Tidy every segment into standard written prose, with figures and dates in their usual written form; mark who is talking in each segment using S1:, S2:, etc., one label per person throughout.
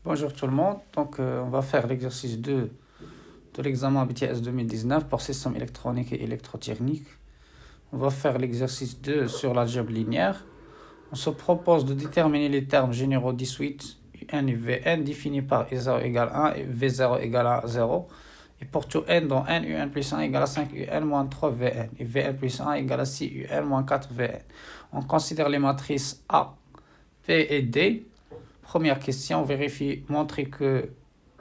S1: Bonjour tout le monde. On va faire l'exercice 2 de l'examen BTS 2019 pour système électronique et électrotechnique. On va faire l'exercice 2 sur l'algèbre linéaire. On se propose de déterminer les termes généraux 18 UN et Vn définis par I0 égale 1 et V0 égale à 0. Et pour tout n dont n, un plus 1 égale à 5 un moins 3 Vn et Vn plus 1 égale à 6 un moins 4 Vn. On considère les matrices A, P et D. Première question, vérifie, montrer que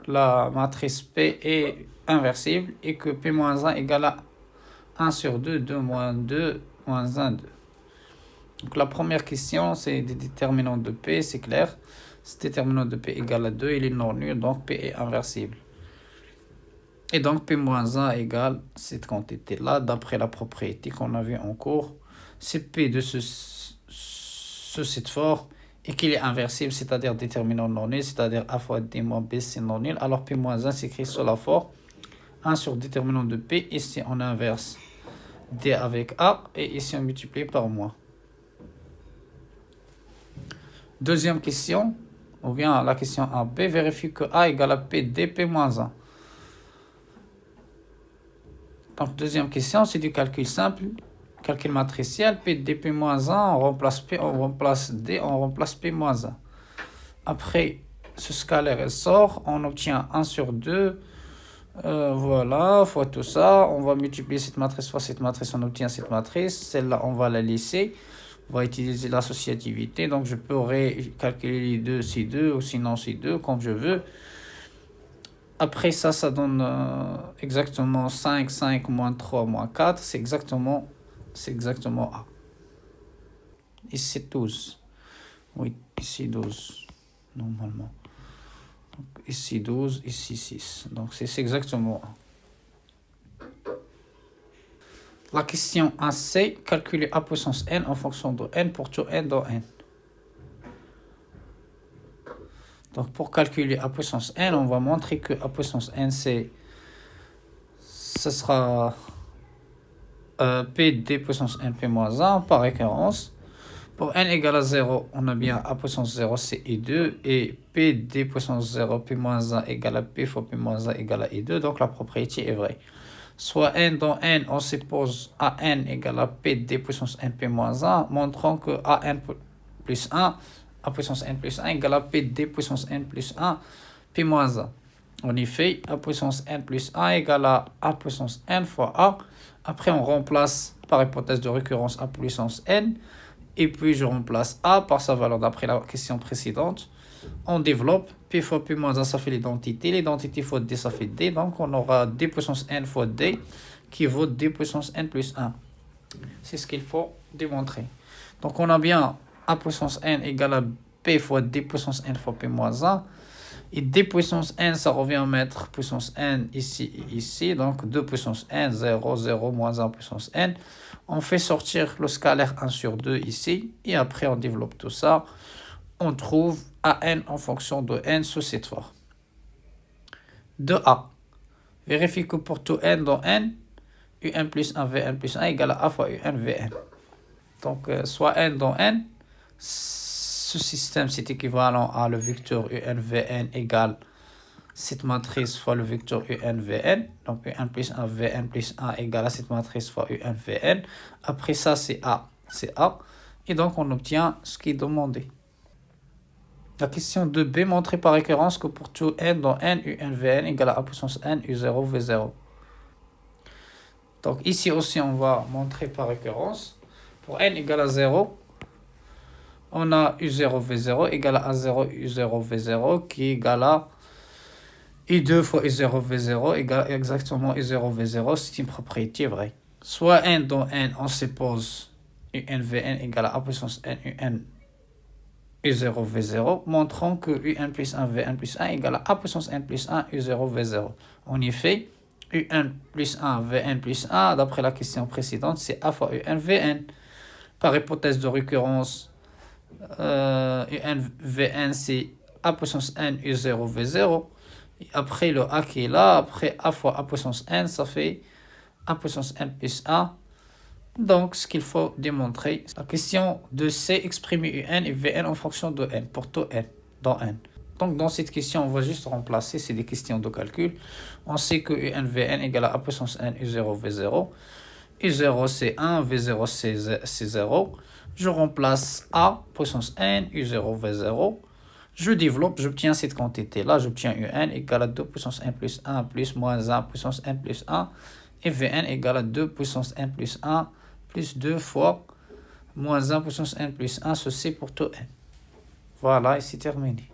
S1: la matrice P est inversible et que P-1 égale à 1 sur 2, 2 moins 2, moins 1, 2. Donc la première question, c'est des déterminants de P, c'est clair. Ce déterminant de P égale à 2, il est non nul, donc P est inversible. Et donc P-1 égale cette quantité-là, d'après la propriété qu'on a vue en cours. C'est P de cette forme et qu'il est inversible, c'est-à-dire déterminant non nul, c'est-à-dire A fois D moins B, c'est non nul. Alors P-1 s'écrit sous la forme 1 sur déterminant de P. Ici, on inverse D avec A et ici, on multiplie par moins. Deuxième question, ou bien la question AB, vérifie que A égale à P, D, P-1. Donc, deuxième question, c'est du calcul simple, calcul matriciel. P, D, P-1, on remplace P, on remplace D, on remplace P-1. Après, ce scalaire sort, on obtient 1 sur 2. Voilà, fois tout ça, on va multiplier cette matrice fois cette matrice, on obtient cette matrice. Celle-là, on va la laisser. On va utiliser l'associativité. Donc, je pourrais calculer les deux, C2, ou sinon C2, comme je veux. Après ça, ça donne exactement 5, 5 moins 3 moins 4. C'est exactement A. Ici, 12. Oui, ici 12, normalement. Donc, ici 12, ici 6. Donc, c'est exactement A. La question AC, calculer A puissance n en fonction de n pour tout n dans n. Donc, pour calculer A puissance n, on va montrer que A puissance n, ce sera P d puissance n P-1 par récurrence. Pour n égale à 0, on a bien A puissance 0, c'est I2. Et P d puissance 0, P-1 égale à P fois P-1 égale à I2. Donc, la propriété est vraie. Soit n dans n, on suppose AN égale à P d puissance n P-1, montrant que AN plus 1, A puissance n plus 1 égale à P d puissance n plus 1, P-1. En effet, A puissance n plus 1 égale à A puissance n fois A. Après, on remplace par hypothèse de récurrence A puissance n. Et puis, je remplace A par sa valeur d'après la question précédente. On développe, P fois P-1, ça fait l'identité. L'identité fois D, ça fait D. Donc, on aura D puissance n fois D qui vaut D puissance n plus 1. C'est ce qu'il faut démontrer. Donc, on a bien A puissance n égale à P fois D puissance n fois P-1. Et D puissance n, ça revient à mettre puissance n ici et ici. Donc, 2 puissance n, 0, 0, moins 1 puissance n. On fait sortir le scalaire 1 sur 2 ici. Et après, on développe tout ça. On trouve AN en fonction de n sous cette forme. 2A. Vérifie que pour tout n dans n, un plus 1 Vn plus 1 égale à A fois un Vn. Donc, soit n dans n, ce système c'est équivalent à le vecteur un Vn égale cette matrice fois le vecteur un Vn. Donc, un plus 1 Vn plus 1 égale à cette matrice fois un Vn. Après ça, c'est A. C'est A. Et donc, on obtient ce qui est demandé. La question 2b, montrer par récurrence que pour tout n dans n, un Vn égale à A puissance n, U0, V0. Donc ici aussi, on va montrer par récurrence. Pour n égale à 0, on a U0, V0 égale à A0, U0, V0 qui est égal à I2 fois U0, V0 égale exactement U0, V0. C'est une propriété vraie. Soit n dans n, on suppose un Vn égale à A puissance n, un U0, V0, montrant que Un plus 1, Vn plus 1 égale à A puissance n plus 1, U0, V0. En effet, Un plus 1, Vn plus 1, d'après la question précédente, c'est A fois Un, Vn. Par hypothèse de récurrence, Un, Vn, c'est A puissance n, U0, V0. Et après le A qui est là, après A fois A puissance n, ça fait A puissance n plus 1. Donc, ce qu'il faut démontrer, la question de C, exprimer Un et Vn en fonction de n, pour tout n, dans n. Donc, dans cette question, on va juste remplacer, c'est des questions de calcul. On sait que UN Vn égale à puissance n U0 V0. U0 c'est 1, V0 c'est 0. Je remplace A puissance n U0 V0. Je développe, j'obtiens cette quantité-là. J'obtiens UN égale à 2 puissance n plus 1 plus moins 1 puissance n plus 1. Et Vn égale à 2 puissance n plus 1 plus 2 fois moins 1 puissance n plus 1. Ceci pour tout n. Voilà, et c'est terminé.